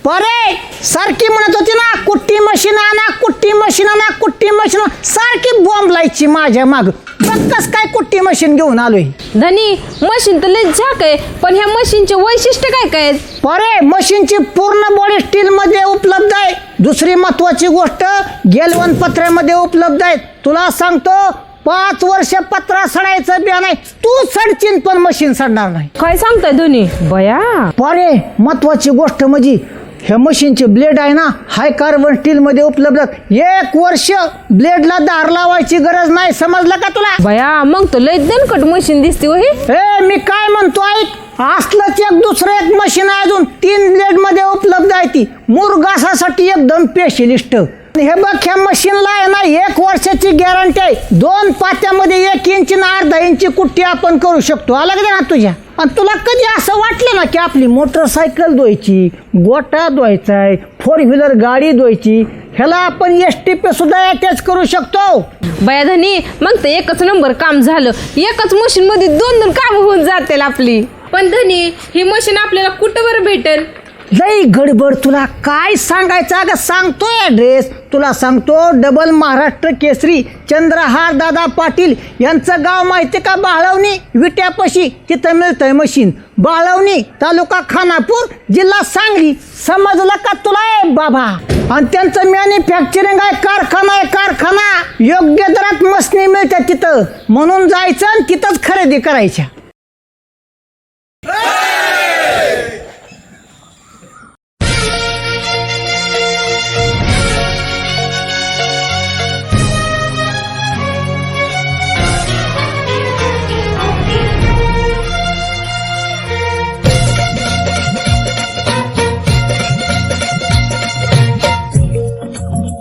परे सारखी म्हणत होती ना कुट्टी मशीन आणा कुट्टी मशीन आणा कुट्टी मशीन सारखी बॉम्ब लायची माझ्या माग कस काय कुट्टी मशीन घेऊन आलोय धनी मशीन तर लय झाक आहे पण ह्या मशीनचे वैशिष्ट्य काय काय आहेत? परे मशीनची पूर्ण बॉडी स्टील मध्ये उपलब्ध आहे दुसरी महत्वाची गोष्ट गेलवन पत्र्यामध्ये उपलब्ध आहे तुला सांगतो 5 वर्ष पत्रा सडायचं बिया नाही तू सडचीन पण मशीन सडणार नाही काय सांगताय धनी बया परे महत्वाची गोष्ट म्हणजे ह्या मशीनचे ब्लेड आहे ना हाय कार्बन स्टील मध्ये उपलब्ध 1 वर्ष ब्लेडला धार लावायची गरज नाही समजलं का तुला बया मग तर लय दणकट मशीन दिसते हो ही ए मी काय म्हणतो ऐक असलंच एक दुसरं एक मशीन आहे अजून 3 ब्लेड मध्ये उपलब्ध आहे ती मुरगासासाठी एकदम स्पेशलिस्ट हे बघ ह्या मशीनला आहे ना 1 वर्षाची गॅरंटी आहे 2 पात्यामध्ये 1 इंच ना अर्धा इंची कुट्टी आपण करू शकतो आलं का ना तुझ्या आणि तुला कधी असं वाटलं ना की आपली मोटरसायकल धुवायची गोटा धुवायचा आहे 4 व्हीलर गाडी धुवायची ह्याला आपण STP सुद्धा अटॅच करू शकतो बया धनी मग तर एकच नंबर काम झालं एकाच मशीन मध्ये 2 काम होऊन जातील आपली पण धनी ही मशीन आपल्याला कुठं बरं भेटेल लई गडबड तुला काय सांगायचं अगं सांगतो ॲड्रेस तुला सांगतो डबल महाराष्ट्र केसरी चंद्रहार दादा पाटील यांचं गाव माहिती का बाळवणी विट्यापाशी तिथं मिळतंय मशीन बाळवणी तालुका खानापूर जिल्हा सांगली समजलं का तुला बाबा आणि त्यांचं मॅन्युफॅक्चरिंग आहे कारखाना योग्य दरात मशनी मिळतात तिथं म्हणून जायचं आणि तिथंच खरेदी करायच्या